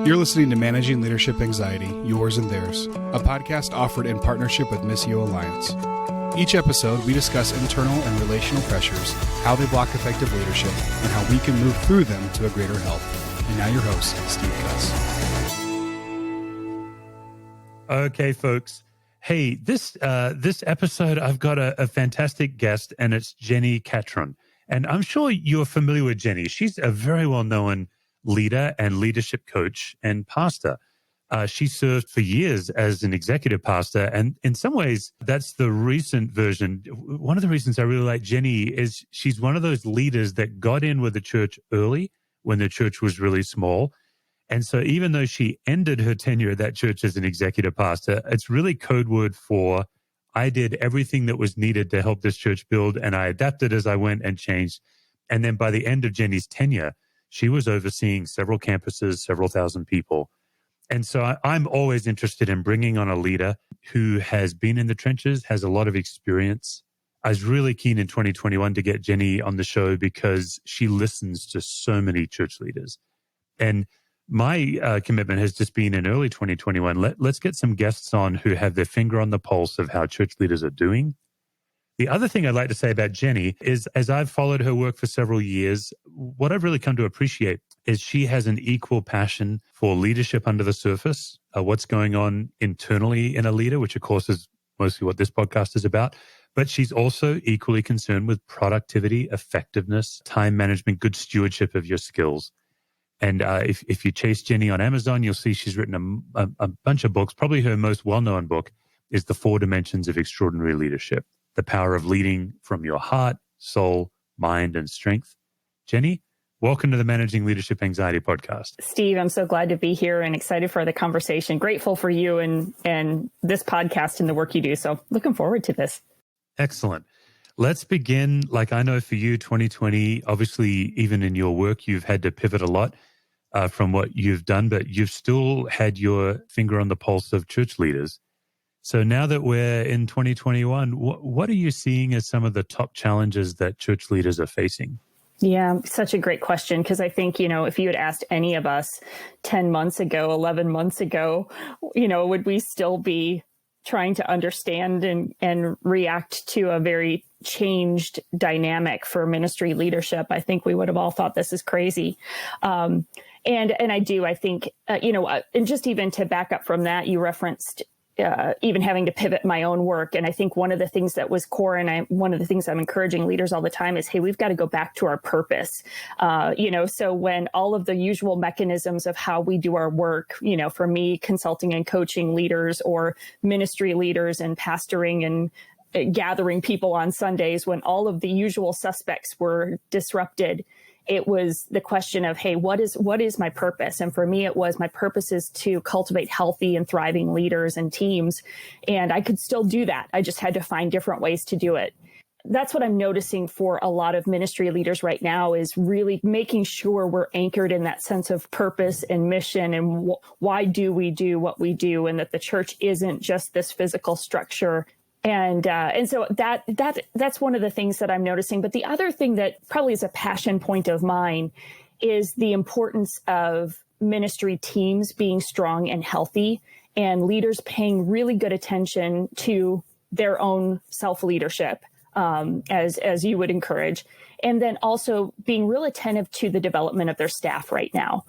You're listening to Managing Leadership Anxiety, Yours and Theirs, a podcast offered in partnership with Missio Alliance. Each episode, we discuss internal and relational pressures, how they block effective leadership, and how we can move through them to a greater health. And now your host, Steve Cuss. Okay, folks. Hey, this episode, I've got a fantastic guest, and it's Jenni Catron. And I'm sure you're familiar with Jenni. She's a very well-known leader and leadership coach and pastor. She served for years as an executive pastor. And in some ways, that's the recent version. One of the reasons I really like Jenni is she's one of those leaders that got in with the church early when the church was really small. And so even though she ended her tenure at that church as an executive pastor, it's really code word for I did everything that was needed to help this church build, and I adapted as I went and changed. And then by the end of Jenni's tenure, she was overseeing several campuses, several thousand people. And so I'm always interested in bringing on a leader who has been in the trenches, has a lot of experience. I was really keen in 2021 to get Jenni on the show because she listens to so many church leaders. And my commitment has just been in early 2021, let's get some guests on who have their finger on the pulse of how church leaders are doing. The other thing I'd like to say about Jenni is, as I've followed her work for several years, what I've really come to appreciate is she has an equal passion for leadership under the surface, what's going on internally in a leader, which of course is mostly what this podcast is about. But she's also equally concerned with productivity, effectiveness, time management, good stewardship of your skills. And if you chase Jenni on Amazon, you'll see she's written a bunch of books. Probably her most well-known book is The 4 Dimensions of Extraordinary Leadership, the power of leading from your heart, soul, mind, and strength. Jenni, welcome to the Managing Leadership Anxiety podcast. Steve, I'm so glad to be here and excited for the conversation. Grateful for you and this podcast and the work you do. So looking forward to this. Excellent. Let's begin. Like I know for you, 2020, obviously, even in your work, you've had to pivot a lot from what you've done, but you've still had your finger on the pulse of church leaders. So now that we're in 2021, what are you seeing as some of the top challenges that church leaders are facing? Yeah, such a great question, because I think, if you had asked any of us 10 months ago, 11 months ago, would we still be trying to understand and react to a very changed dynamic for ministry leadership? I think we would have all thought this is crazy. And I think, and just even to back up from that, you referenced even having to pivot my own work. And I think one of the things that was core, and one of the things I'm encouraging leaders all the time is, hey, we've got to go back to our purpose. So when all of the usual mechanisms of how we do our work, for me, consulting and coaching leaders or ministry leaders and pastoring and gathering people on Sundays, when all of the usual suspects were disrupted, it was the question of, hey, what is my purpose? And for me, it was my purpose is to cultivate healthy and thriving leaders and teams. And I could still do that. I just had to find different ways to do it. That's what I'm noticing for a lot of ministry leaders right now, is really making sure we're anchored in that sense of purpose and mission and why do we do what we do, and that the church isn't just this physical structure. And so that's one of the things that I'm noticing. But the other thing that probably is a passion point of mine is the importance of ministry teams being strong and healthy, and leaders paying really good attention to their own self-leadership, as you would encourage. And then also being real attentive to the development of their staff right now.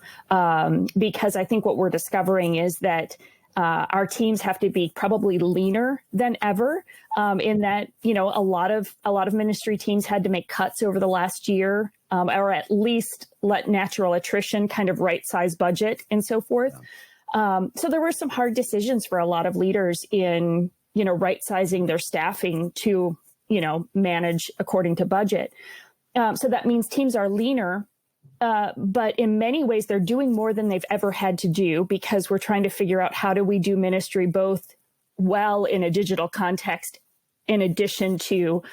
Because I think what we're discovering is that our teams have to be probably leaner than ever, in that, a lot of ministry teams had to make cuts over the last year, or at least let natural attrition kind of right size budget and so forth. Yeah. So there were some hard decisions for a lot of leaders in, right sizing their staffing to, manage according to budget. So that means teams are leaner. But in many ways, they're doing more than they've ever had to do, because we're trying to figure out how do we do ministry both well in a digital context, in addition to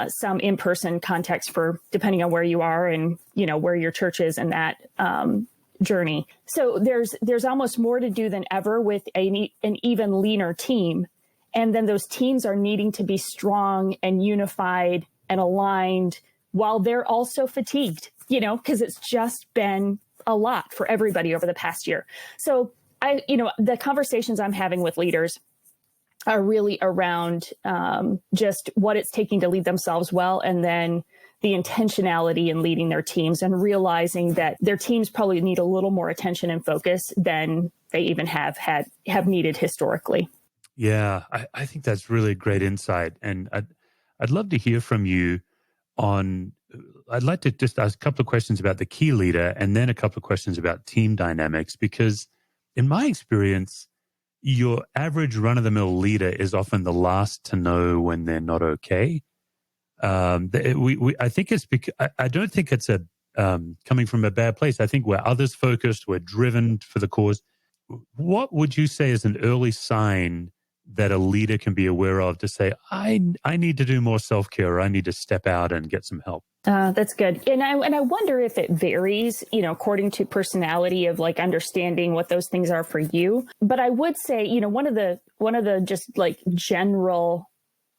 some in-person context for depending on where you are and, where your church is in that journey. So there's almost more to do than ever with an even leaner team. And then those teams are needing to be strong and unified and aligned while they're also fatigued, because it's just been a lot for everybody over the past year. So the conversations I'm having with leaders are really around just what it's taking to lead themselves well, and then the intentionality in leading their teams and realizing that their teams probably need a little more attention and focus than they even have needed historically. Yeah, I think that's really great insight. And I'd love to hear from you on, I'd like to just ask a couple of questions about the key leader and then a couple of questions about team dynamics, because in my experience, your average run-of-the-mill leader is often the last to know when they're not okay. I think it's because I don't think it's coming from a bad place. I think we're others focused, we're driven for the cause. What would you say is an early sign that a leader can be aware of to say, I need to do more self-care, or I need to step out and get some help? That's good. And I wonder if it varies, according to personality of like understanding what those things are for you. But I would say, one of the just like general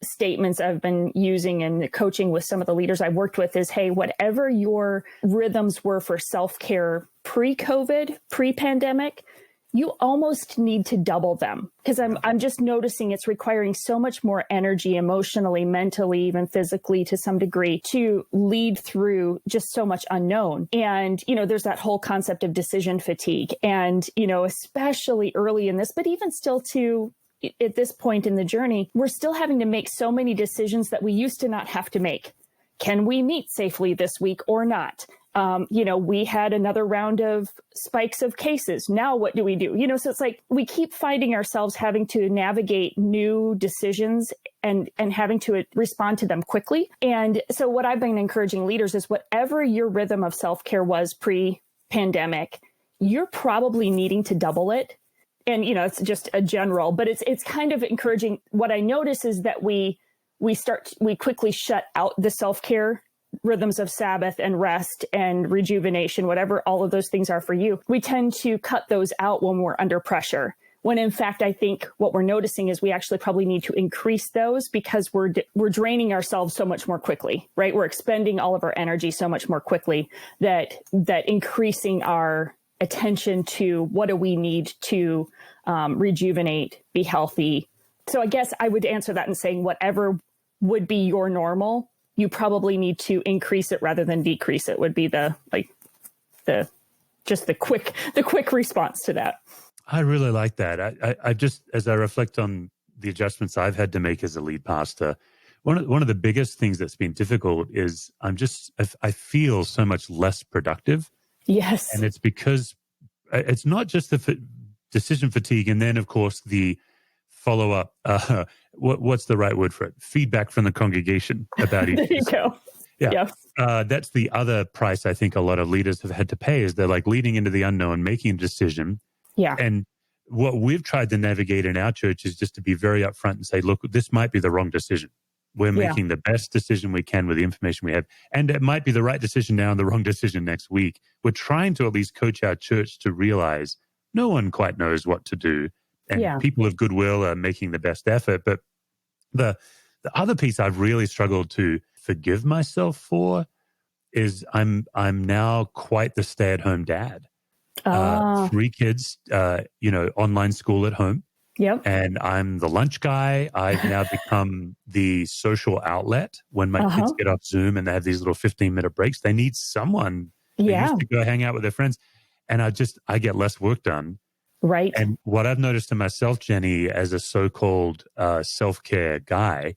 statements I've been using in coaching with some of the leaders I've worked with is, hey, whatever your rhythms were for self-care pre-COVID, pre-pandemic, you almost need to double them, because I'm just noticing it's requiring so much more energy emotionally, mentally, even physically to some degree to lead through just so much unknown. And, there's that whole concept of decision fatigue. And, especially early in this, but even still at this point in the journey, we're still having to make so many decisions that we used to not have to make. Can we meet safely this week or not? We had another round of spikes of cases. Now what do we do? So it's like we keep finding ourselves having to navigate new decisions and having to respond to them quickly. And so what I've been encouraging leaders is whatever your rhythm of self-care was pre-pandemic, you're probably needing to double it. And, it's just a general, but it's kind of encouraging. What I notice is that we quickly shut out the self-care rhythms of Sabbath and rest and rejuvenation, whatever all of those things are for you. We tend to cut those out when we're under pressure. When in fact, I think what we're noticing is we actually probably need to increase those because we're draining ourselves so much more quickly, right? We're expending all of our energy so much more quickly that increasing our attention to what do we need to rejuvenate, be healthy. So I guess I would answer that in saying whatever would be your normal, you probably need to increase it rather than decrease it would be the quick response to that. I really like that. I just, as I reflect on the adjustments I've had to make as a lead pastor, one of the biggest things that's been difficult is I feel so much less productive. Yes. And it's because it's not just the decision fatigue. And then, of course, the follow-up, what's the right word for it? Feedback from the congregation about each. There you go. Yeah. That's the other price I think a lot of leaders have had to pay is they're like leading into the unknown, making a decision. Yeah. And what we've tried to navigate in our church is just to be very upfront and say, look, this might be the wrong decision. We're making the best decision we can with the information we have. And it might be the right decision now and the wrong decision next week. We're trying to at least coach our church to realize no one quite knows what to do. And people of goodwill are making the best effort. But the other piece I've really struggled to forgive myself for is I'm now quite the stay-at-home dad. 3 kids, online school at home. Yep. And I'm the lunch guy. I've now become the social outlet when my kids get off Zoom and they have these little 15-minute breaks. They need someone who used to go hang out with their friends. And I get less work done. Right. And what I've noticed to myself, Jenni, as a so-called self-care guy,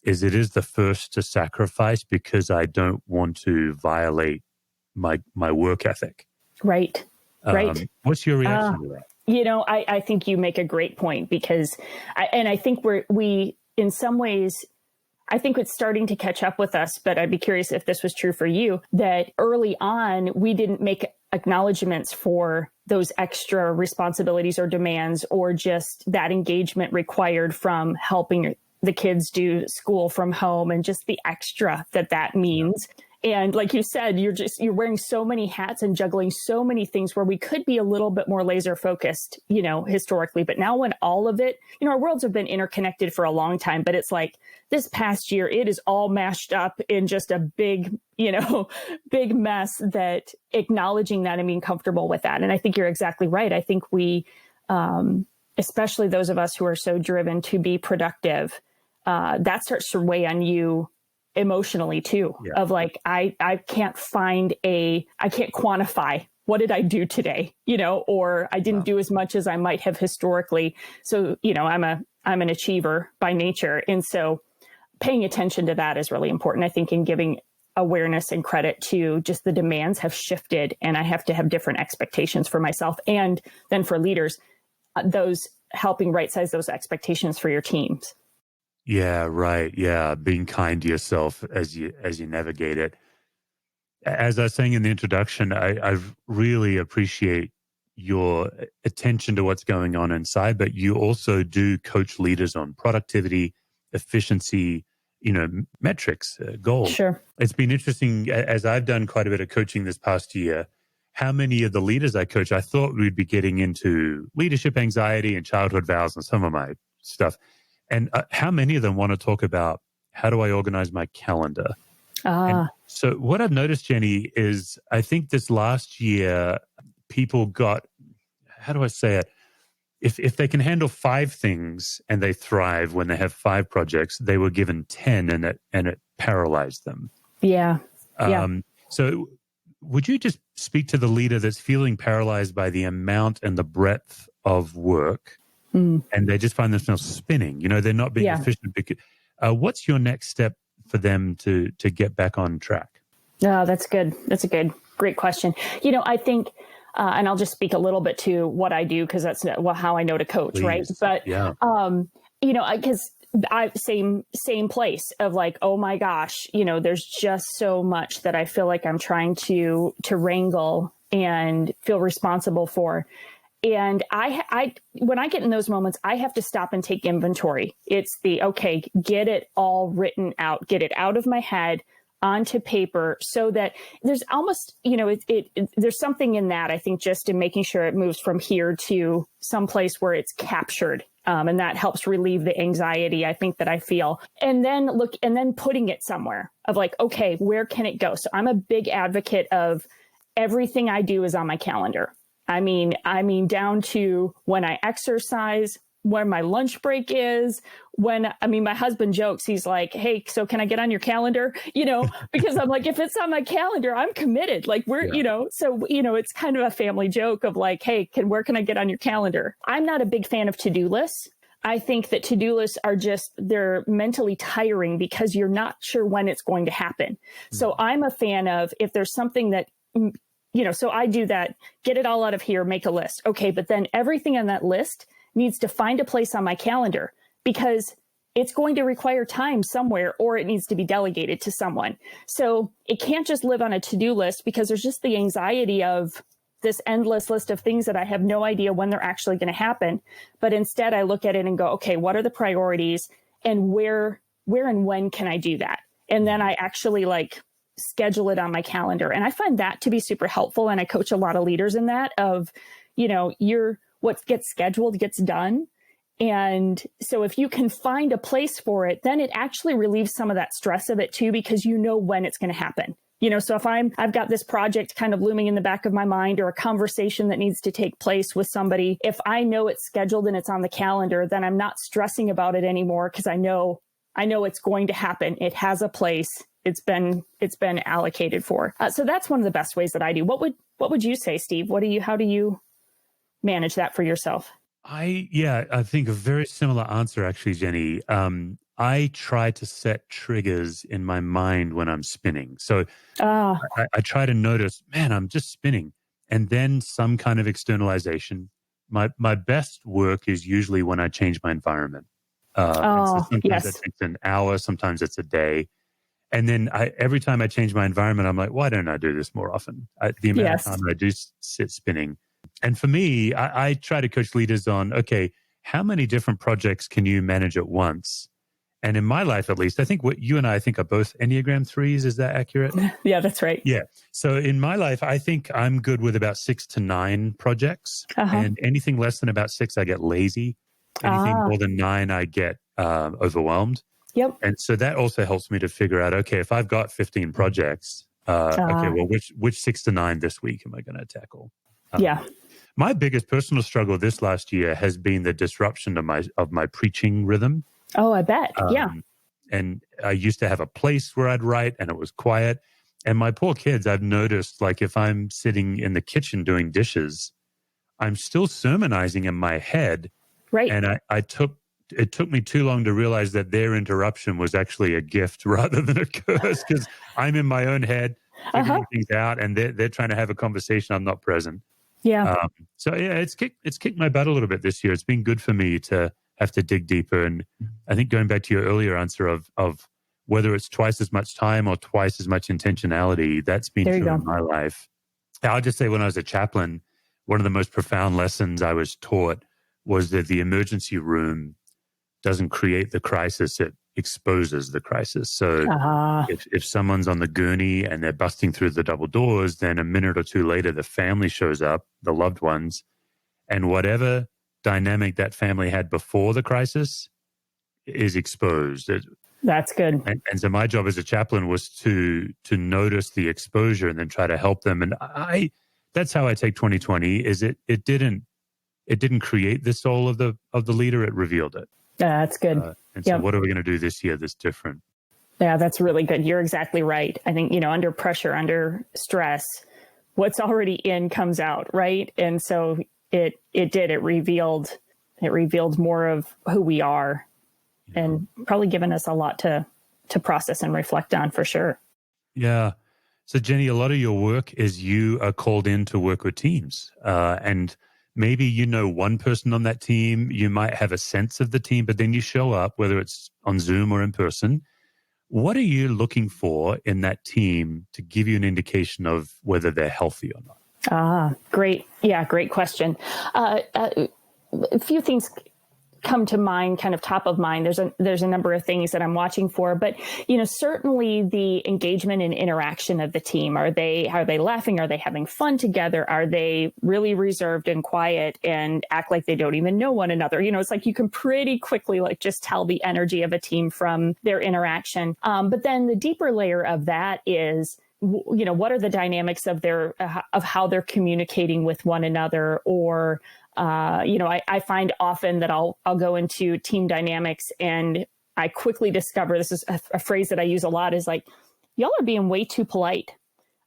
is it is the first to sacrifice because I don't want to violate my work ethic. Right. Right. What's your reaction to that? I think you make a great point because I think we in some ways, I think it's starting to catch up with us, but I'd be curious if this was true for you, that early on, we didn't make acknowledgments for those extra responsibilities or demands or just that engagement required from helping the kids do school from home and just the extra that means. And like you said, you're wearing so many hats and juggling so many things where we could be a little bit more laser focused, historically. But now when all of it, our worlds have been interconnected for a long time, but it's like this past year, it is all mashed up in just a big, big mess, that acknowledging that and being comfortable with that. And I think you're exactly right. I think we, especially those of us who are so driven to be productive, that starts to weigh on you emotionally too, of like, I can't quantify what did I do today, or I didn't do as much as I might have historically. So, I'm an achiever by nature. And so paying attention to that is really important, I think, in giving awareness and credit to just the demands have shifted, and I have to have different expectations for myself. And then for leaders, those helping right size those expectations for your teams. Yeah, right. Yeah, being kind to yourself as you navigate it. As I was saying in the introduction, I really appreciate your attention to what's going on inside, but you also do coach leaders on productivity, efficiency, metrics, goals. Sure. It's been interesting, as I've done quite a bit of coaching this past year, how many of the leaders I coach, I thought we'd be getting into leadership anxiety and childhood vows and some of my stuff. And how many of them want to talk about, how do I organize my calendar? And so what I've noticed, Jenni, is I think this last year, people got, how do I say it? If they can handle 5 things and they thrive when they have 5 projects, they were given 10 and it paralyzed them. Yeah. So would you just speak to the leader that's feeling paralyzed by the amount and the breadth of work, and they just find themselves spinning? They're not being efficient. What's your next step for them to get back on track? Oh, that's good. That's a great question. I think, and I'll just speak a little bit to what I do, because that's how I know to coach, please. Right? But, because same place of like, oh my gosh, there's just so much that I feel like I'm trying to wrangle and feel responsible for. And I when I get in those moments, I have to stop and take inventory. It's get it all written out, get it out of my head onto paper, so that there's almost, there's something in that, I think, just in making sure it moves from here to some place where it's captured. And that helps relieve the anxiety, I think, that I feel. And then putting it somewhere of like, okay, where can it go? So I'm a big advocate of everything I do is on my calendar. I mean, down to when I exercise, where my lunch break is, my husband jokes, he's like, hey, so can I get on your calendar? Because I'm like, if it's on my calendar, I'm committed. Like it's kind of a family joke of like, hey, where can I get on your calendar? I'm not a big fan of to-do lists. I think that to-do lists they're mentally tiring because you're not sure when it's going to happen. So I'm a fan of, if there's something that, so I do that, get it all out of here, make a list. Okay. But then everything on that list needs to find a place on my calendar, because it's going to require time somewhere, or it needs to be delegated to someone. So it can't just live on a to-do list, because there's just the anxiety of this endless list of things that I have no idea when they're actually going to happen. But instead I look at it and go, okay, what are the priorities, and where and when can I do that? And then I actually schedule it on my calendar. And I find that to be super helpful. And I coach a lot of leaders in that of, what gets scheduled gets done. And so if you can find a place for it, then it actually relieves some of that stress of it too, because you know when it's going to happen. So if I've got this project kind of looming in the back of my mind, or a conversation that needs to take place with somebody, if I know it's scheduled and it's on the calendar, then I'm not stressing about it anymore, because I know it's going to happen. It has a place. It's been allocated for. So that's one of the best ways that I do. What would you say, Steve? How do you manage that for yourself? I think a very similar answer, actually, Jenni. I try to set triggers in my mind when I'm spinning. So I try to notice, man, I'm just spinning. And then some kind of externalization. My best work is usually when I change my environment. So sometimes it takes an hour, sometimes it's a day. And then every time I change my environment, I'm like, why don't I do this more often? The amount of time I do sit spinning. And for me, I try to coach leaders on, okay, how many different projects can you manage at once? And in my life, at least, I think what you and I think are both Enneagram 3s. Is that accurate? Yeah, that's right. Yeah. So in my life, I think I'm good with about 6 to 9 projects. And anything less than about 6, I get lazy. Anything more than 9, I get overwhelmed. Yep. And so that also helps me to figure out, okay, if I've got 15 projects, okay, well, which 6 to 9 this week am I going to tackle? Yeah. My biggest personal struggle this last year has been the disruption of my preaching rhythm. Oh, I bet. Yeah. And I used to have a place where I'd write and it was quiet. And my poor kids, I've noticed, like if I'm sitting in the kitchen doing dishes, I'm still sermonizing in my head. Right. And it took me too long to realize that their interruption was actually a gift rather than a curse, because I'm in my own head figuring things out and they're trying to have a conversation. I'm not present. Yeah. So yeah, it's kicked my butt a little bit this year. It's been good for me to have to dig deeper. And I think going back to your earlier answer of whether it's twice as much time or twice as much intentionality, that's been true in my life. I'll just say when I was a chaplain, one of the most profound lessons I was taught was that the emergency room doesn't create the crisis, it exposes the crisis. So if someone's on the gurney and they're busting through the double doors, then a minute or two later, the family shows up, the loved ones, and whatever dynamic that family had before the crisis is exposed. That's good. And so my job as a chaplain was to notice the exposure and then try to help them. And that's how I take 2020. Is it didn't create the soul of the leader, it revealed it. That's good. And so what are we going to do this year that's different? Yeah, that's really good. You're exactly right. I think, under pressure, under stress, what's already in comes out, right? And so it revealed more of who we are, and probably given us a lot to process and reflect on, for sure. Yeah. So Jenni, a lot of your work is you are called in to work with teams, and maybe one person on that team, you might have a sense of the team, but then you show up, whether it's on Zoom or in person. What are you looking for in that team to give you an indication of whether they're healthy or not? Great. Yeah, great question. A few things come to mind, kind of top of mind. There's a number of things that I'm watching for, but certainly the engagement and interaction of the team. Are they laughing? Are they having fun together? Are they really reserved and quiet and act like they don't even know one another? It's like you can pretty quickly just tell the energy of a team from their interaction. But then the deeper layer of that is, what are the dynamics of of how they're communicating with one another? Or I find often that I'll go into team dynamics and I quickly discover, this is a phrase that I use a lot, is like, y'all are being way too polite,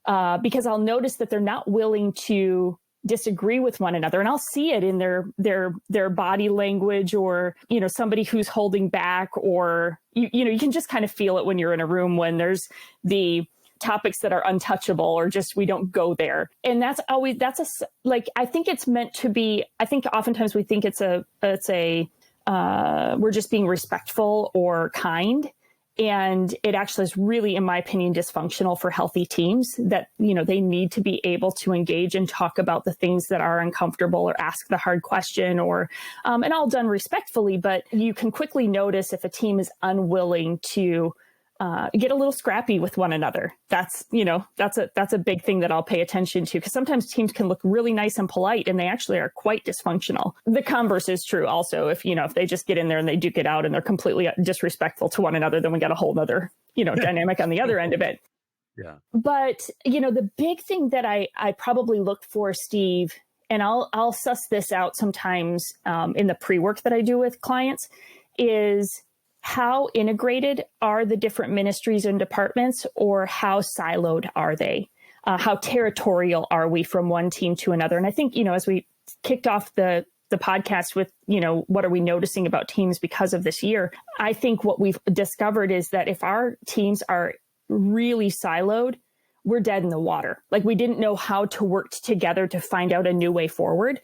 because I'll notice that they're not willing to disagree with one another. And I'll see it in their body language, or, somebody who's holding back, or, you can just kind of feel it when you're in a room when there's the topics that are untouchable, or just, we don't go there. And I think it's meant to be, I think oftentimes we think we're just being respectful or kind. And it actually is really, in my opinion, dysfunctional for healthy teams, that, they need to be able to engage and talk about the things that are uncomfortable, or ask the hard question, or, and all done respectfully. But you can quickly notice if a team is unwilling to get a little scrappy with one another. That's a big thing that I'll pay attention to, because sometimes teams can look really nice and polite and they actually are quite dysfunctional. The converse is true also. If they just get in there and they duke it out and they're completely disrespectful to one another, then we got a whole other, dynamic on the other end of it. Yeah. But, the big thing that I probably look for, Steve, and I'll suss this out sometimes in the pre-work that I do with clients, is how integrated are the different ministries and departments, or how siloed are they? How territorial are we from one team to another? And I think, as we kicked off the podcast with, what are we noticing about teams because of this year? I think what we've discovered is that if our teams are really siloed, we're dead in the water. Like, we didn't know how to work together to find out a new way forward.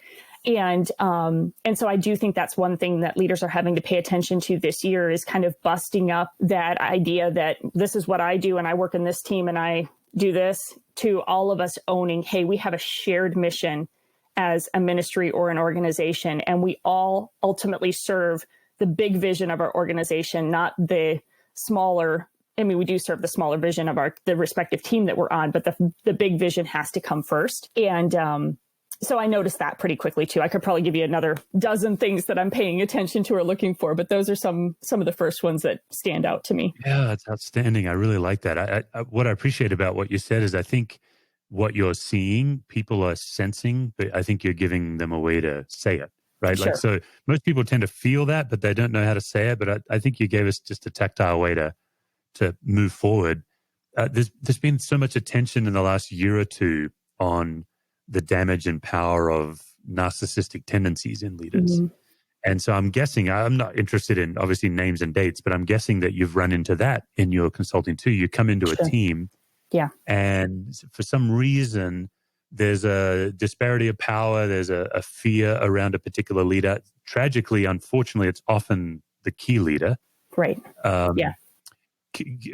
And so I do think that's one thing that leaders are having to pay attention to this year, is kind of busting up that idea that this is what I do and I work in this team and I do this, to all of us owning, hey, we have a shared mission as a ministry or an organization, and we all ultimately serve the big vision of our organization, not the smaller. I mean, we do serve the smaller vision of the respective team that we're on, but the big vision has to come first. And so I noticed that pretty quickly too. I could probably give you another dozen things that I'm paying attention to or looking for, but those are some of the first ones that stand out to me. Yeah, it's outstanding. I really like that. What I appreciate about what you said is I think what you're seeing, people are sensing, but I think you're giving them a way to say it, right? Sure. Like, so most people tend to feel that, but they don't know how to say it. But I think you gave us just a tactile way to move forward. There's been so much attention in the last year or two on the damage and power of narcissistic tendencies in leaders. Mm-hmm. And so I'm guessing, I'm not interested in obviously names and dates, but I'm guessing that you've run into that in your consulting too. You come into Sure. a team, yeah, and for some reason, there's a disparity of power, there's a fear around a particular leader. Tragically, unfortunately, it's often the key leader. Right. Yeah.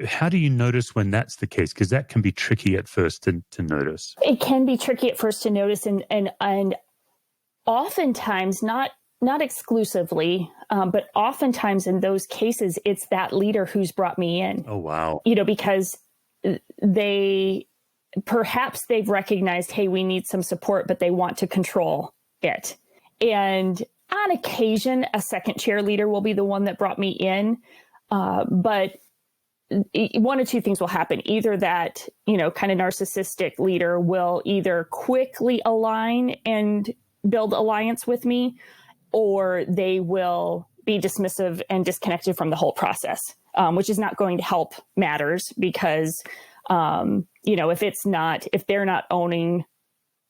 How do you notice when that's the case? Because that can be tricky at first to notice. It can be tricky at first to notice, and oftentimes not exclusively, but oftentimes in those cases, it's that leader who's brought me in. Oh, wow. Because perhaps they've recognized, hey, we need some support, but they want to control it. And on occasion, a second chair leader will be the one that brought me in, but one of two things will happen. Either that, kind of narcissistic leader will either quickly align and build alliance with me, or they will be dismissive and disconnected from the whole process, which is not going to help matters because, if they're not owning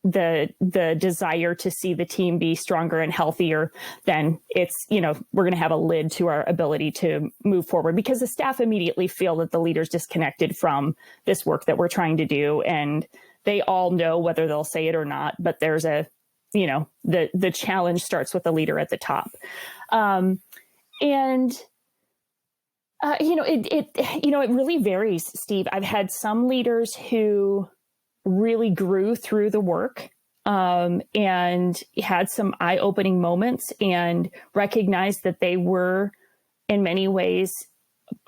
the desire to see the team be stronger and healthier, then it's, we're going to have a lid to our ability to move forward because the staff immediately feel that the leader's disconnected from this work that we're trying to do. And they all know whether they'll say it or not, but there's the challenge starts with the leader at the top. It really varies, Steve. I've had some leaders who really grew through the work and had some eye-opening moments and recognized that they were in many ways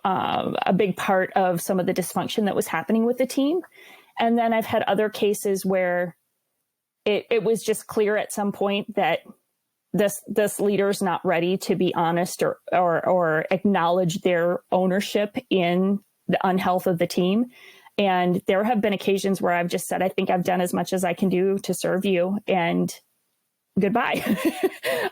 a big part of some of the dysfunction that was happening with the team. And then I've had other cases where it was just clear at some point that this leader's not ready to be honest or acknowledge their ownership in the unhealth of the team. And there have been occasions where I've just said, I think I've done as much as I can do to serve you, and goodbye.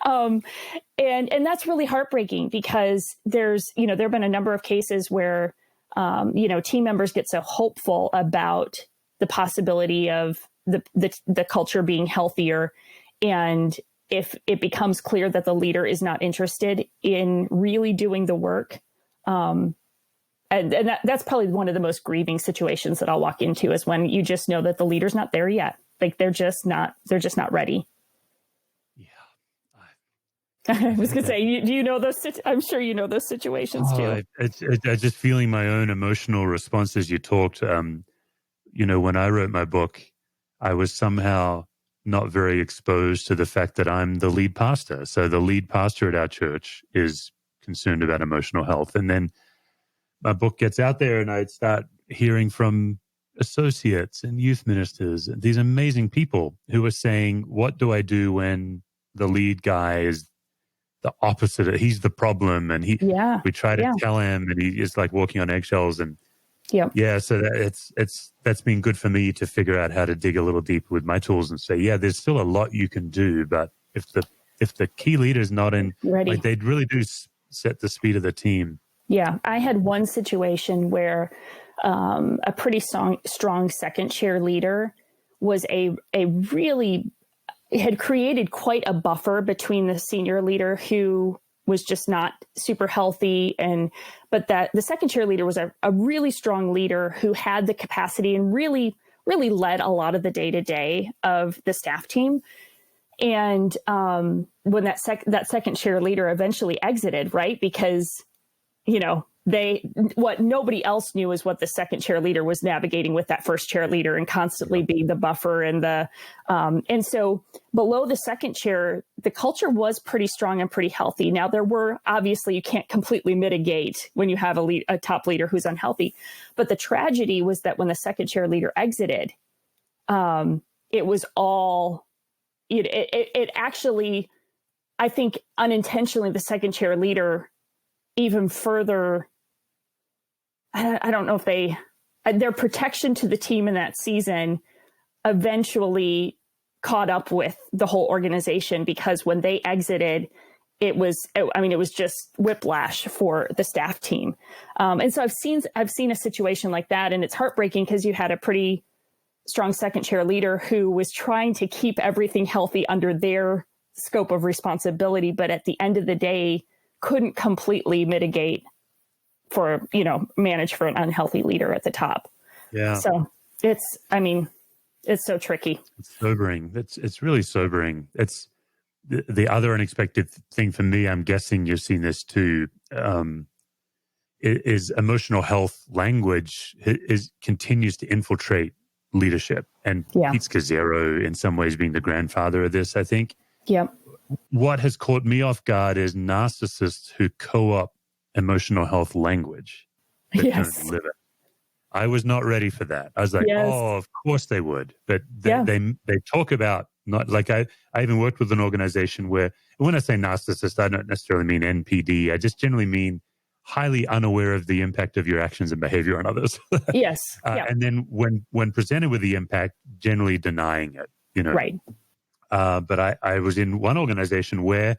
And that's really heartbreaking because there's, there've been a number of cases where, team members get so hopeful about the possibility of the culture being healthier. And if it becomes clear that the leader is not interested in really doing the work, and that's probably one of the most grieving situations that I'll walk into is when you just know that the leader's not there yet. Like they're just not ready. Yeah. I was going to say, do you know those? I'm sure you know those situations too. I just feeling my own emotional response as you talked. When I wrote my book, I was somehow not very exposed to the fact that I'm the lead pastor. So the lead pastor at our church is concerned about emotional health. And then my book gets out there and I start hearing from associates and youth ministers, these amazing people who are saying, what do I do when the lead guy is the opposite? He's the problem. And we try to tell him and he is like walking on eggshells. And so that's been good for me to figure out how to dig a little deeper with my tools and say, there's still a lot you can do. But if the key leader is not ready, like they really do set the speed of the team. Yeah, I had one situation where a pretty strong second chair leader was a really had created quite a buffer between the senior leader who was just not super healthy but that the second chair leader was a really strong leader who had the capacity and really, really led a lot of the day-to-day of the staff team. And when that second chair leader eventually exited, right? Because what nobody else knew is what the second chair leader was navigating with that first chair leader and constantly being the buffer and so below the second chair, the culture was pretty strong and pretty healthy. Now there were, obviously you can't completely mitigate when you have a top leader who's unhealthy, but the tragedy was that when the second chair leader exited, it was all, it actually, I think unintentionally, the second chair leader even further, I don't know if their protection to the team in that season eventually caught up with the whole organization, because when they exited, it was just whiplash for the staff team. And so I've seen a situation like that, and it's heartbreaking because you had a pretty strong second chair leader who was trying to keep everything healthy under their scope of responsibility, but at the end of the day, couldn't completely mitigate for, manage for an unhealthy leader at the top. Yeah. So it's so tricky. It's sobering. It's really sobering. It's the other unexpected thing for me, I'm guessing you've seen this too, is emotional health language continues to infiltrate leadership. And Pete Scazzero in some ways being the grandfather of this, I think. Yep. What has caught me off guard is narcissists who co-opt emotional health language but don't live it. I was not ready for that. I was like, oh, of course they would. But they talk about, not like I even worked with an organization where, when I say narcissist, I don't necessarily mean NPD. I just generally mean highly unaware of the impact of your actions and behavior on others. Yes. And then when presented with the impact, generally denying it, Right. But I was in one organization where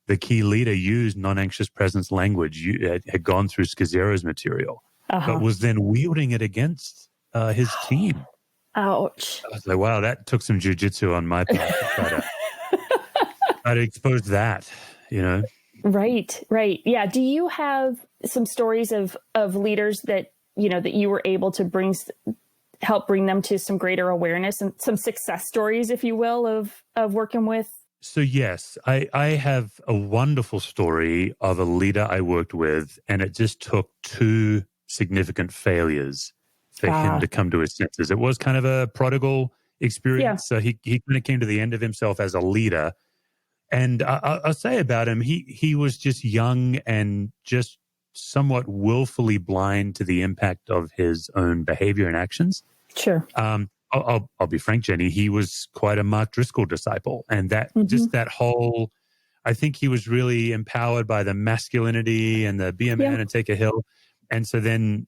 the key leader used non-anxious presence language, had gone through Scazzero's material, but was then wielding it against his team. Ouch. I was like, wow, that took some jujitsu on my part to try to expose that, Right. Yeah. Do you have some stories of leaders that, that you were able to help bring them to some greater awareness, and some success stories, if you will, of working with? So yes, I have a wonderful story of a leader I worked with, and it just took 2 significant failures for him to come to his senses. It was kind of a prodigal experience. So he kind of came to the end of himself as a leader. And I'll say about him, he was just young and just somewhat willfully blind to the impact of his own behavior and actions. Sure. I'll be frank, Jenny, he was quite a Mark Driscoll disciple. And that just that whole, I think he was really empowered by the masculinity and the be a man and take a hill. And so then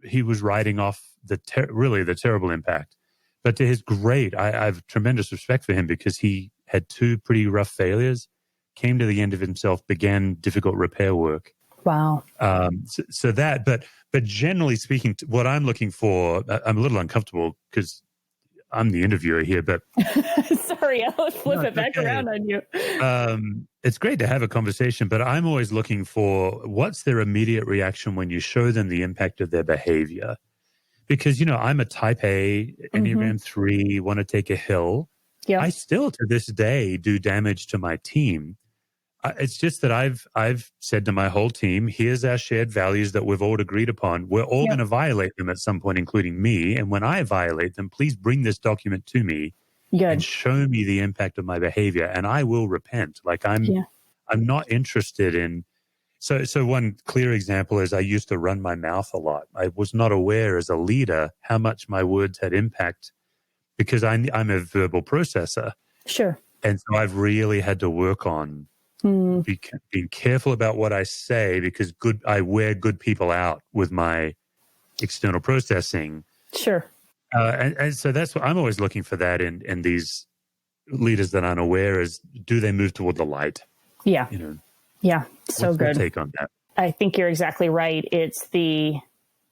he was riding off the terrible impact. But to his great, I have tremendous respect for him, because he had 2 pretty rough failures, came to the end of himself, began difficult repair work. Wow. So that, but generally speaking, what I'm looking for, I'm a little uncomfortable because I'm the interviewer here, but sorry, I'll flip it back around on you. It's great to have a conversation, but I'm always looking for what's their immediate reaction when you show them the impact of their behavior. Because, I'm a type A, Enneagram 3, want to take a hill. Yeah. I still, to this day, do damage to my team. It's just that I've said to my whole team, here's our shared values that we've all agreed upon. We're all going to violate them at some point, including me. And when I violate them, please bring this document to me and show me the impact of my behavior, and I will repent. Like I'm not interested in. So one clear example is I used to run my mouth a lot. I was not aware as a leader how much my words had impact, because I'm a verbal processor. Sure. And so I've really had to work on being careful about what I say, because I wear good people out with my external processing. Sure. And so that's what I'm always looking for, that in these leaders that aren't aware, is do they move toward the light? Yeah. Yeah. So what's good. your take on that? I think you're exactly right. It's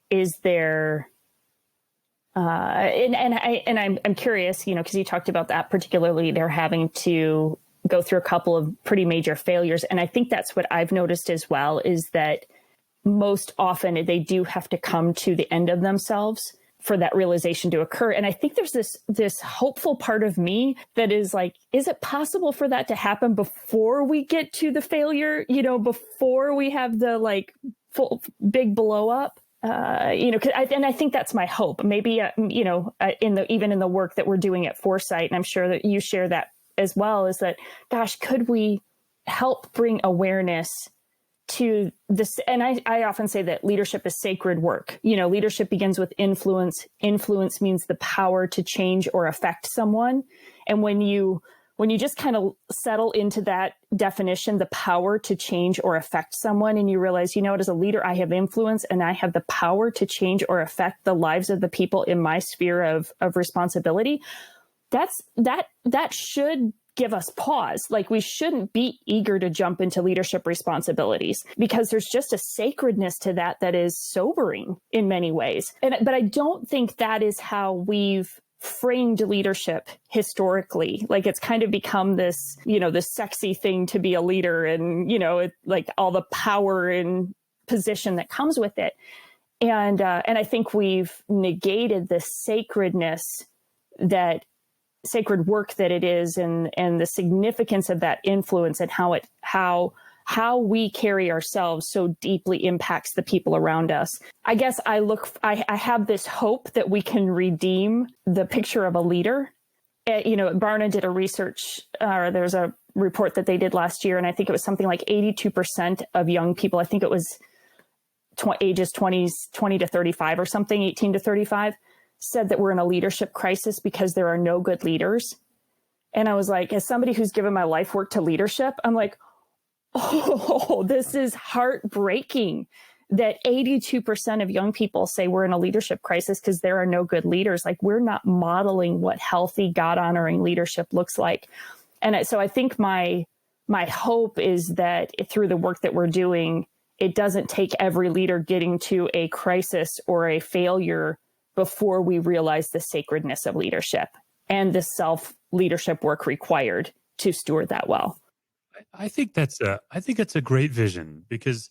is there, I'm curious, because you talked about that particularly, they're having to go through a couple of pretty major failures. And I think that's what I've noticed as well, is that most often they do have to come to the end of themselves for that realization to occur. And I think there's this hopeful part of me that is like, is it possible for that to happen before we get to the failure, before we have the full big blow up. And I think that's my hope. Maybe, even in the work that we're doing at Foresight, and I'm sure that you share that as well, is that, gosh, could we help bring awareness to this? And I often say that leadership is sacred work. Leadership begins with influence. Influence means the power to change or affect someone. And when you just kind of settle into that definition, the power to change or affect someone, and you realize, as a leader, I have influence and I have the power to change or affect the lives of the people in my sphere of responsibility, that should give us pause. Like, we shouldn't be eager to jump into leadership responsibilities, because there's just a sacredness to that is sobering in many ways. But I don't think that is how we've framed leadership historically. Like, it's kind of become this, this sexy thing to be a leader, and, like all the power and position that comes with it. And I think we've negated the sacred work that it is, and the significance of that influence, and how we carry ourselves so deeply impacts the people around us. I guess I have this hope that we can redeem the picture of a leader. Barna did a research, there's a report that they did last year, and I think it was something like 82% of young people, I think it was ages 20 to 35 or something, 18 to 35, said that we're in a leadership crisis because there are no good leaders. And I was like, as somebody who's given my life work to leadership, I'm like, oh, this is heartbreaking that 82% of young people say we're in a leadership crisis because there are no good leaders. Like, we're not modeling what healthy, God-honoring leadership looks like. And so I think my hope is that through the work that we're doing, it doesn't take every leader getting to a crisis or a failure before we realize the sacredness of leadership and the self-leadership work required to steward that well. I think that's a great vision, because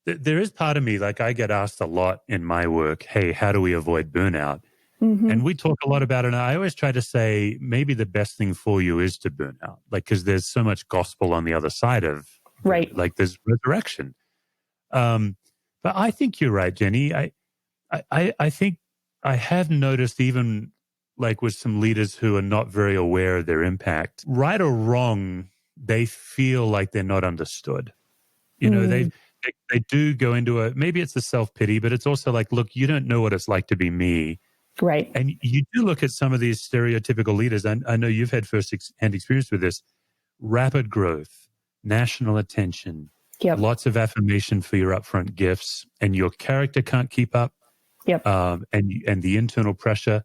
there is part of me, like, I get asked a lot in my work, hey, how do we avoid burnout? Mm-hmm. And we talk a lot about it. And I always try to say, maybe the best thing for you is to burn out, like, because there's so much gospel on the other side of, right? Like, there's resurrection. But I think you're right, Jenni. I think I have noticed, even like with some leaders who are not very aware of their impact, right or wrong, they feel like they're not understood. They do go into maybe it's a self-pity, but it's also like, look, you don't know what it's like to be me. Right. And you do look at some of these stereotypical leaders, and I know you've had first-hand experience with this: rapid growth, national attention, lots of affirmation for your upfront gifts, and your character can't keep up. Yep. And the internal pressure.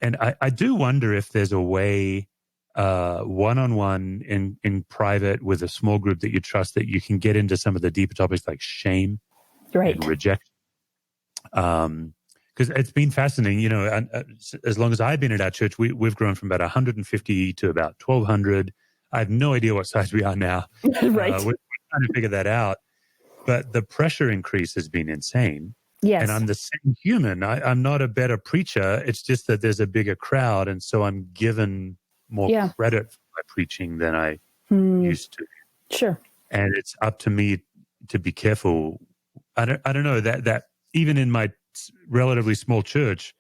And I do wonder if there's a way, one-on-one in private with a small group that you trust, that you can get into some of the deeper topics like shame, right, and rejection. Because it's been fascinating, and, as long as I've been at our church, we've grown from about 150 to about 1,200. I have no idea what size we are now. Right. We're trying to figure that out. But the pressure increase has been insane. Yes. And I'm the same human. I'm not a better preacher. It's just that there's a bigger crowd. And so I'm given more credit for my preaching than I used to. Sure. And it's up to me to be careful. I don't know that even in my relatively small church,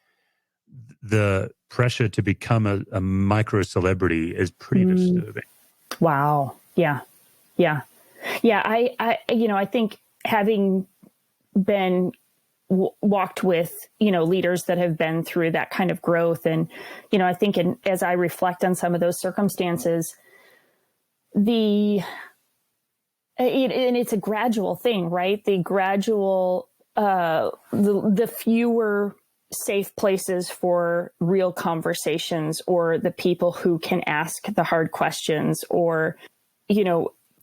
the pressure to become a micro celebrity is pretty disturbing. Wow. Yeah. Yeah. Yeah. I think having been walked with, leaders that have been through that kind of growth. And, I think as I reflect on some of those circumstances, and it's a gradual thing, right? The gradual, the fewer safe places for real conversations, or the people who can ask the hard questions, or,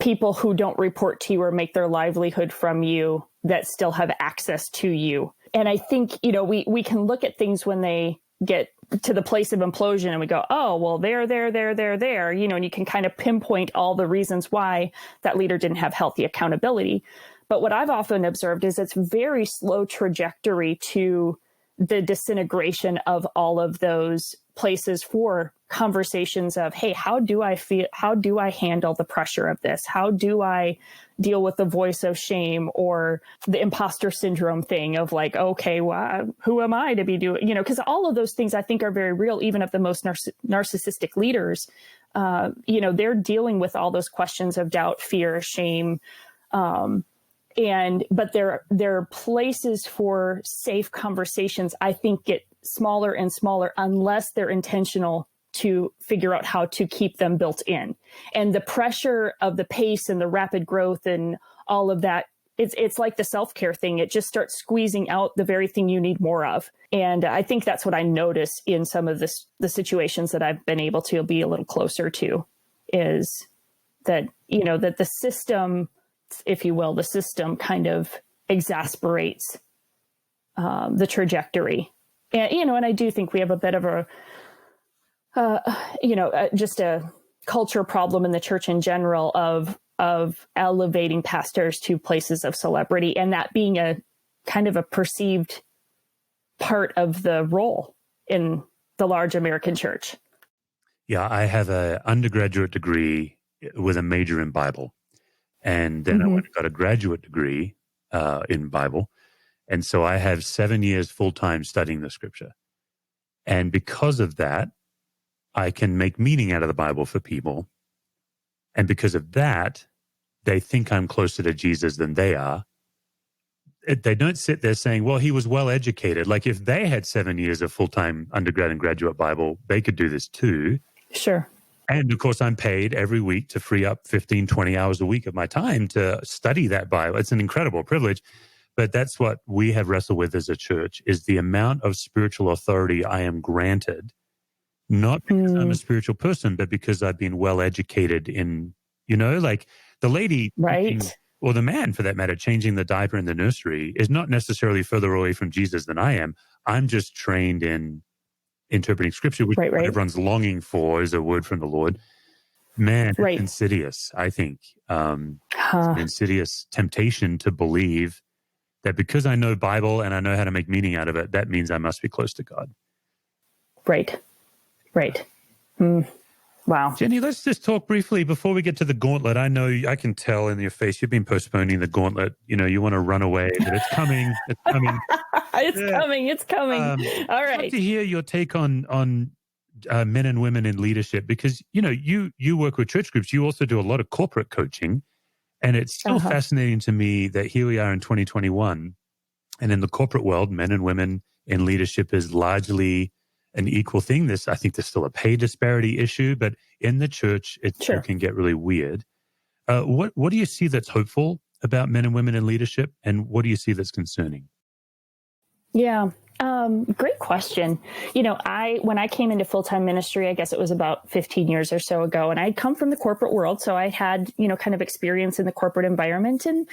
people who don't report to you or make their livelihood from you that still have access to you. And I think, we can look at things when they get to the place of implosion and we go, oh, well, there, and you can kind of pinpoint all the reasons why that leader didn't have healthy accountability. But what I've often observed is it's very slow trajectory to the disintegration of all of those places for conversations of, hey, how do I feel? How do I handle the pressure of this? How do I deal with the voice of shame or the imposter syndrome thing of like, okay, well, who am I to be doing, because all of those things I think are very real, even of the most narcissistic leaders. They're dealing with all those questions of doubt, fear, shame. But their places for safe conversations, I think, get smaller and smaller unless they're intentional to figure out how to keep them built in. And the pressure of the pace and the rapid growth and all of that, it's like the self-care thing. It just starts squeezing out the very thing you need more of. And I think that's what I notice in some of the situations that I've been able to be a little closer to, is that, that the system, if you will, the system kind of exasperates the trajectory. And, and I do think we have a bit of a, just a culture problem in the church in general of elevating pastors to places of celebrity, and that being a kind of a perceived part of the role in the large American church. Yeah, I have an undergraduate degree with a major in Bible. And then I went and got a graduate degree in Bible. And so I have 7 years full-time studying the scripture. And because of that, I can make meaning out of the Bible for people. And because of that, they think I'm closer to Jesus than they are. They don't sit there saying, well, he was well educated. Like if they had 7 years of full-time undergrad and graduate Bible, they could do this too. Sure. And of course, I'm paid every week to free up 15, 20 hours a week of my time to study that Bible. It's an incredible privilege. But that's what we have wrestled with as a church, is the amount of spiritual authority I am granted, not because I'm a spiritual person, but because I've been well educated in, like the lady, right, or the man for that matter, changing the diaper in the nursery is not necessarily further away from Jesus than I am. I'm just trained in interpreting scripture, which what everyone's longing for is a word from the Lord. Man, it's insidious, I think. It's an insidious temptation to believe that because I know Bible and I know how to make meaning out of it, that means I must be close to God. Right. Wow. Jenni, let's just talk briefly before we get to the Gauntlet. I know I can tell in your face you've been postponing the Gauntlet. You want to run away, but it's coming. It's coming. It's coming. All right. I'd like to hear your take on men and women in leadership, because you work with church groups. You also do a lot of corporate coaching, and it's still fascinating to me that here we are in 2021, and in the corporate world, men and women in leadership is largely an equal thing. I think there's still a pay disparity issue, but in the church, it can get really weird. What do you see that's hopeful about men and women in leadership, and what do you see that's concerning? Yeah, great question. When I came into full-time ministry, I guess it was about 15 years or so ago, and I'd come from the corporate world. So I had, kind of experience in the corporate environment, and,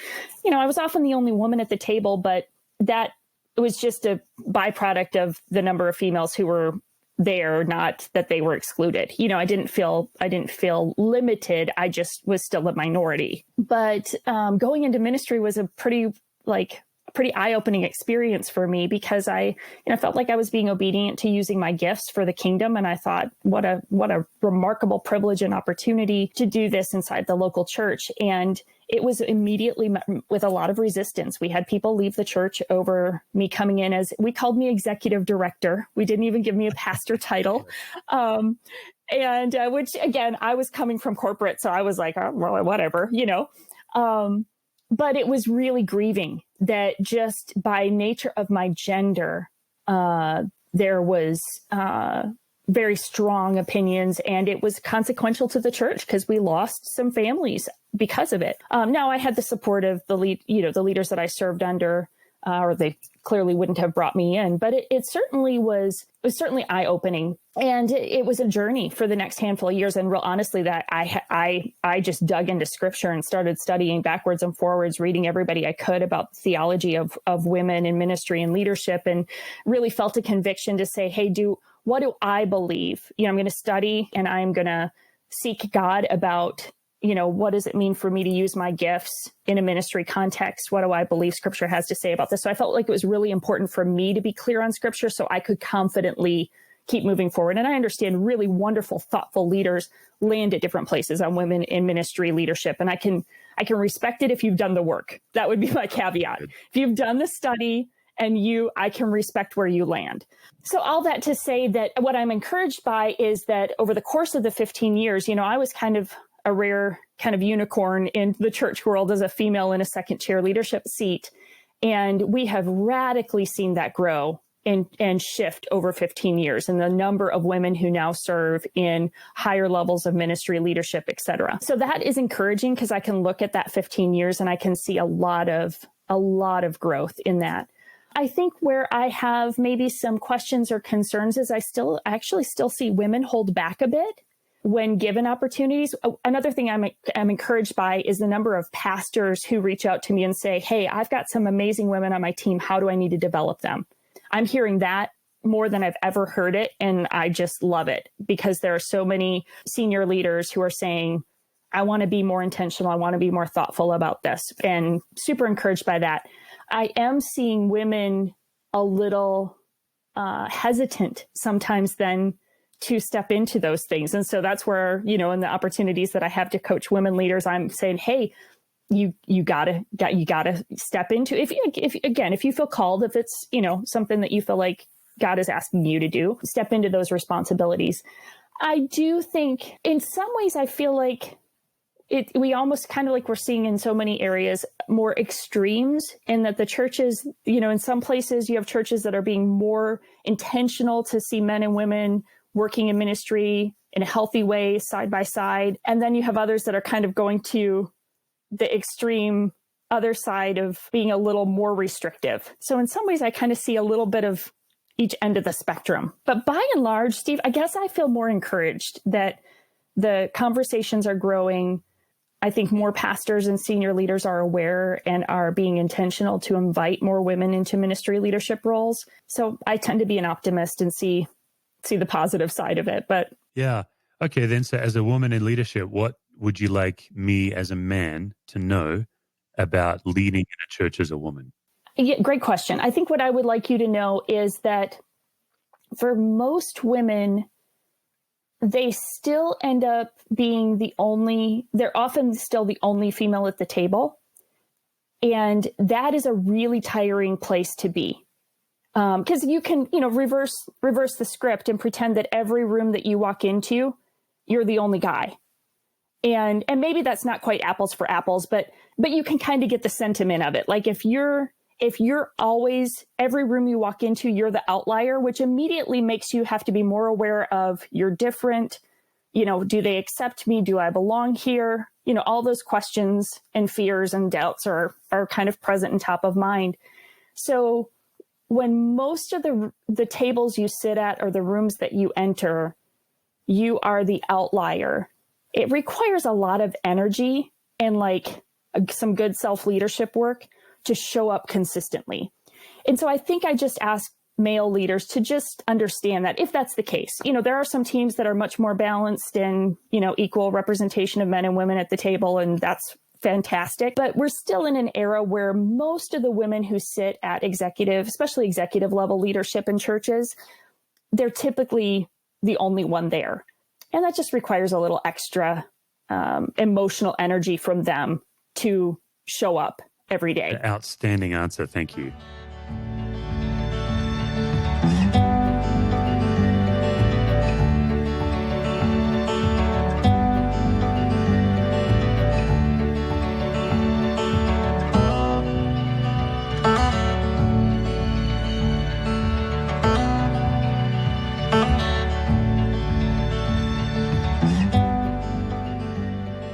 I was often the only woman at the table, but that it was just a byproduct of the number of females who were there, not that they were excluded. I didn't feel limited. I just was still a minority. But going into ministry was a pretty eye-opening experience for me, because I felt like I was being obedient to using my gifts for the kingdom. And I thought, what a remarkable privilege and opportunity to do this inside the local church. And it was immediately met with a lot of resistance. We had people leave the church over me coming in as, we called me executive director. We didn't even give me a pastor title. Which again, I was coming from corporate. So I was like, oh, well, whatever, but it was really grieving that just by nature of my gender, there was very strong opinions, and it was consequential to the church because we lost some families because of it. Now I had the support of the leaders that I served under, or they clearly wouldn't have brought me in, but it certainly was eye-opening. And it was a journey for the next handful of years. And real honestly, that I just dug into scripture and started studying backwards and forwards, reading everybody I could about theology of women in ministry and leadership, and really felt a conviction to say, hey, what do I believe? I'm going to study, and I'm going to seek God about, what does it mean for me to use my gifts in a ministry context? What do I believe scripture has to say about this? So I felt like it was really important for me to be clear on scripture so I could confidently keep moving forward. And I understand really wonderful, thoughtful leaders land at different places on women in ministry leadership. And I can respect it if you've done the work. That would be my caveat. If you've done the study and I can respect where you land. So all that to say that what I'm encouraged by is that over the course of the 15 years, I was kind of a rare kind of unicorn in the church world as a female in a second chair leadership seat. And we have radically seen that grow and shift over 15 years, and the number of women who now serve in higher levels of ministry leadership, et cetera. So that is encouraging because I can look at that 15 years and I can see a lot of growth in that. I think where I have maybe some questions or concerns is I still see women hold back a bit when given opportunities. Another thing I'm encouraged by is the number of pastors who reach out to me and say, hey, I've got some amazing women on my team. How do I need to develop them? I'm hearing that more than I've ever heard it. And I just love it because there are so many senior leaders who are saying, I want to be more intentional. I want to be more thoughtful about this, and super encouraged by that. I am seeing women a little hesitant sometimes then to step into those things. And so that's where, in the opportunities that I have to coach women leaders, I'm saying, hey, you gotta step into, if you feel called, if it's, something that you feel like God is asking you to do, step into those responsibilities. I do think in some ways, I feel like we almost kind of like we're seeing in so many areas more extremes, in that the churches, in some places you have churches that are being more intentional to see men and women working in ministry in a healthy way, side by side. And then you have others that are kind of going to the extreme other side of being a little more restrictive. So in some ways, I kind of see a little bit of each end of the spectrum. But by and large, Steve, I guess I feel more encouraged that the conversations are growing. I think more pastors and senior leaders are aware and are being intentional to invite more women into ministry leadership roles. So I tend to be an optimist and see the positive side of it. But yeah. Okay, then, so as a woman in leadership, what would you like me as a man to know about leading in a church as a woman? Yeah, great question. I think what I would like you to know is that for most women, they still end up being they're often still the only female at the table. And that is a really tiring place to be. Because you can, reverse the script and pretend that every room that you walk into, you're the only guy. And maybe that's not quite apples for apples, but you can kind of get the sentiment of it. Like if you're always, every room you walk into, you're the outlier, which immediately makes you have to be more aware of you're different. Do they accept me? Do I belong here? All those questions and fears and doubts are kind of present and top of mind. So when most of the tables you sit at or the rooms that you enter, you are the outlier. It requires a lot of energy and some good self-leadership work to show up consistently. And so I think I just ask male leaders to just understand that if that's the case, there are some teams that are much more balanced and, equal representation of men and women at the table, and that's fantastic. But we're still in an era where most of the women who sit at especially executive level leadership in churches, they're typically the only one there. And that just requires a little extra emotional energy from them to show up every day. Outstanding answer. Thank you.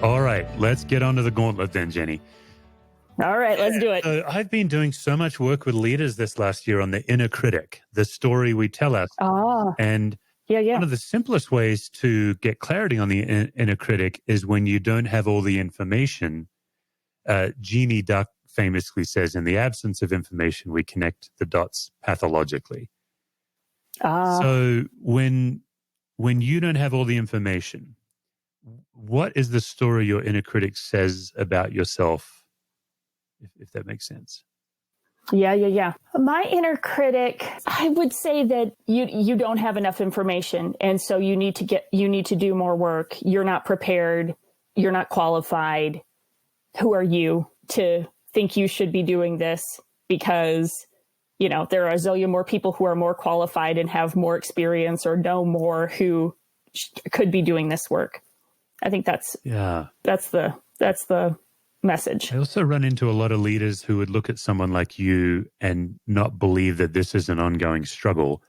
All right, let's get onto the gauntlet then, Jenni. All right, let's do it. So I've been doing so much work with leaders this last year on the inner critic, the story we tell us. And one of the simplest ways to get clarity on the inner critic is when you don't have all the information. Jeannie Duck famously says, in the absence of information, we connect the dots pathologically. So when you don't have all the information, what is the story your inner critic says about yourself, if that makes sense? Yeah. My inner critic, I would say that you don't have enough information. And so you need to do more work. You're not prepared. You're not qualified. Who are you to think you should be doing this? Because, there are a zillion more people who are more qualified and have more experience or know more who could be doing this work. I think that's the message. I also run into a lot of leaders who would look at someone like you and not believe that this is an ongoing struggle.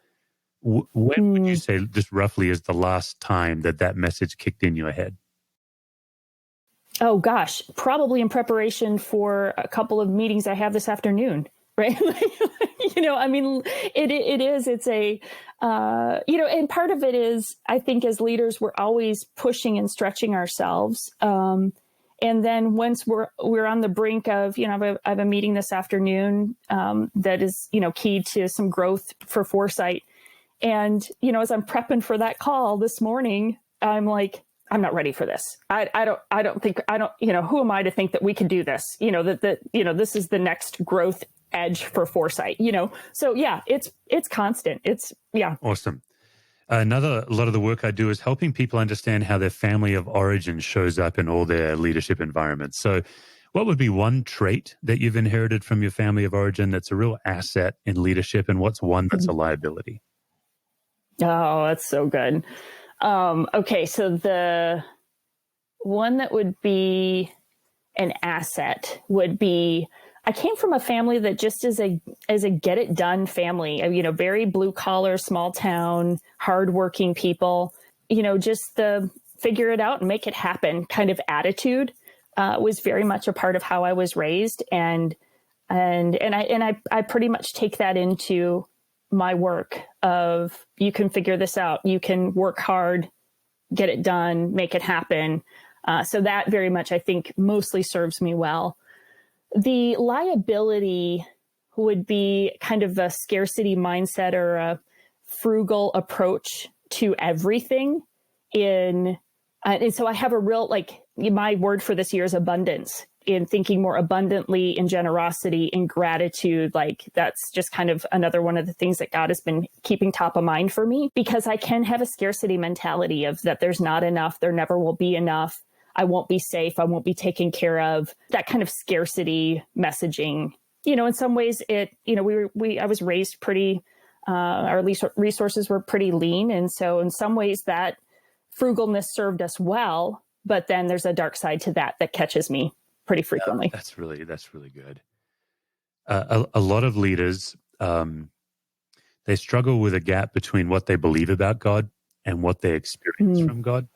When would you say, just roughly, is the last time that message kicked in your head? Oh, gosh, probably in preparation for a couple of meetings I have this afternoon, right? And part of it is, I think as leaders, we're always pushing and stretching ourselves. And then once we're on the brink of, I have a meeting this afternoon that is, key to some growth for Foresight. And, as I'm prepping for that call this morning, I'm like, I'm not ready for this. I don't think, who am I to think that we can do this? This is the next growth edge for Foresight, So yeah, it's constant. Awesome. A lot of the work I do is helping people understand how their family of origin shows up in all their leadership environments. So what would be one trait that you've inherited from your family of origin that's a real asset in leadership, and what's one that's a liability? Oh, that's so good. Okay, so the one that would be an asset would be, I came from a family that just is a get it done family, very blue collar, small town, hardworking people, just the figure it out and make it happen kind of attitude was very much a part of how I was raised. And I pretty much take that into my work of, you can figure this out, you can work hard, get it done, make it happen. So that very much, I think, mostly serves me well. The liability would be kind of a scarcity mindset or a frugal approach to everything. And so I have a real, my word for this year is abundance, in thinking more abundantly, in generosity, in gratitude. That's just kind of another one of the things that God has been keeping top of mind for me, because I can have a scarcity mentality of that there's not enough, there never will be enough. I won't be safe. I won't be taken care of. That kind of scarcity messaging, in some ways I was raised pretty, our resources were pretty lean. And so in some ways that frugalness served us well, but then there's a dark side to that catches me pretty frequently. That's really good. A lot of leaders, they struggle with a gap between what they believe about God and what they experience from God.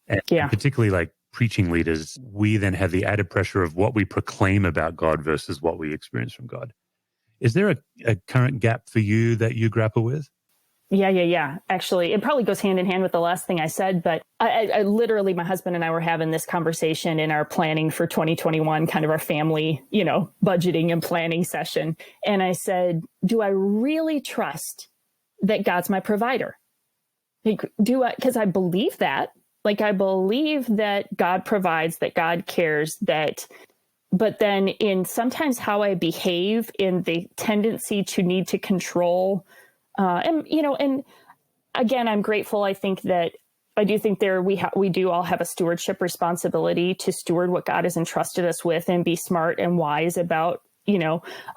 And particularly preaching leaders, we then have the added pressure of what we proclaim about God versus what we experience from God. Is there a current gap for you that you grapple with? Yeah. Actually, it probably goes hand in hand with the last thing I said, but I literally, my husband and I were having this conversation in our planning for 2021, kind of our family, budgeting and planning session. And I said, do I really trust that God's my provider? Because I believe that. I believe that God provides, that God cares, but then in sometimes how I behave, in the tendency to need to control, and again, I'm grateful. I do think we do all have a stewardship responsibility to steward what God has entrusted us with and be smart and wise about,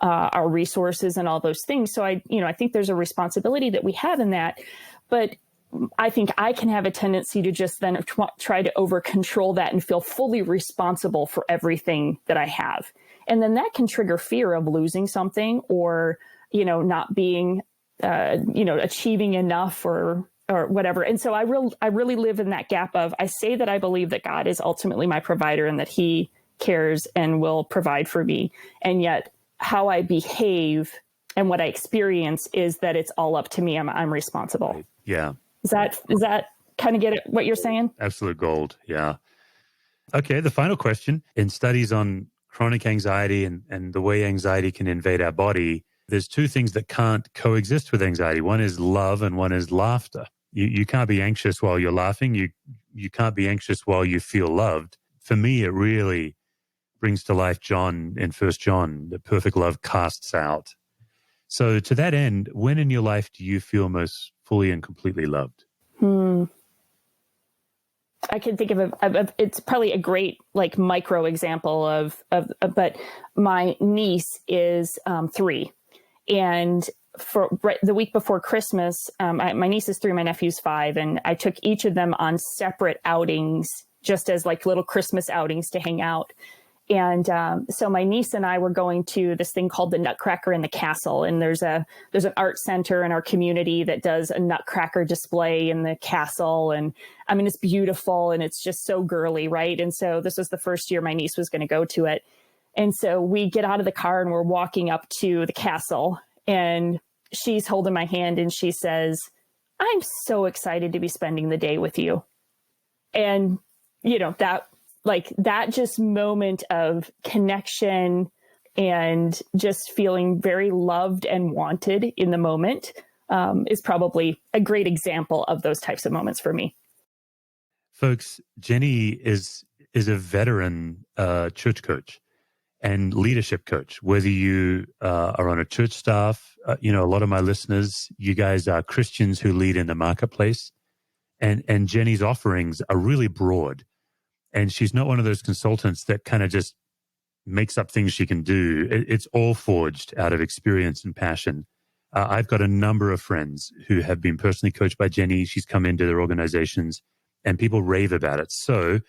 our resources and all those things. So I think there's a responsibility that we have in that, but I think I can have a tendency to just then try to over control that and feel fully responsible for everything that I have. And then that can trigger fear of losing something or, not being, achieving enough or whatever. And so I really live in that gap of, I say that I believe that God is ultimately my provider and that he cares and will provide for me. And yet how I behave and what I experience is that it's all up to me. I'm responsible. Right. Yeah. Is that kind of get it, what you're saying? Absolute gold. Yeah. Okay. The final question: in studies on chronic anxiety and the way anxiety can invade our body, there's two things that can't coexist with anxiety. One is love and one is laughter. You can't be anxious while you're laughing. You can't be anxious while you feel loved. For me, it really brings to life John in 1 John, the perfect love casts out. So to that end, when in your life do you feel most fully and completely loved? I can think of it's probably a great like micro example but my niece is 3, and for the week before Christmas, my niece is 3, my nephew's 5, and I took each of them on separate outings, just as like little Christmas outings to hang out. And so my niece and I were going to this thing called the Nutcracker in the Castle. And there's an art center in our community that does a Nutcracker display in the castle. And I mean, it's beautiful and it's just so girly, right? And so this was the first year my niece was going to go to it. And so we get out of the car and we're walking up to the castle, and she's holding my hand and she says, "I'm so excited to be spending the day with you." And, you know, that just moment of connection and just feeling very loved and wanted in the moment is probably a great example of those types of moments for me. Folks, Jenni is a veteran church coach and leadership coach. Whether you are on a church staff, a lot of my listeners, you guys are Christians who lead in the marketplace, and Jenni's offerings are really broad. And she's not one of those consultants that kind of just makes up things she can do. It's all forged out of experience and passion. I've got a number of friends who have been personally coached by Jenni. She's come into their organizations and people rave about it. So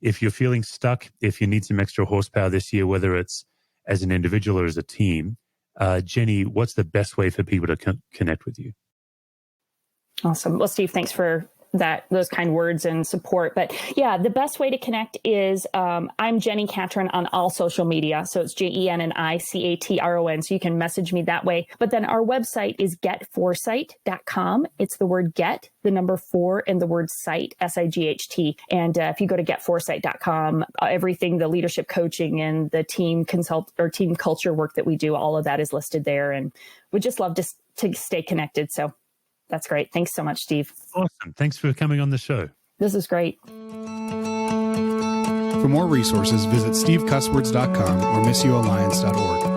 if you're feeling stuck, if you need some extra horsepower this year, whether it's as an individual or as a team, Jenni, what's the best way for people to connect with you? Awesome. Well, Steve, thanks for those kind words and support. But yeah, the best way to connect is I'm Jenni Catron on all social media. So it's JenniCatron. So you can message me that way. But then our website is getforesight.com. It's the word get, the number 4, and the word sight, SIGHT. And if you go to getforesight.com, everything, the leadership coaching and the team team culture work that we do, all of that is listed there. And we'd just love to stay connected. So that's great. Thanks so much, Steve. Awesome. Thanks for coming on the show. This is great. For more resources, visit stevecusswords.com or missioalliance.org.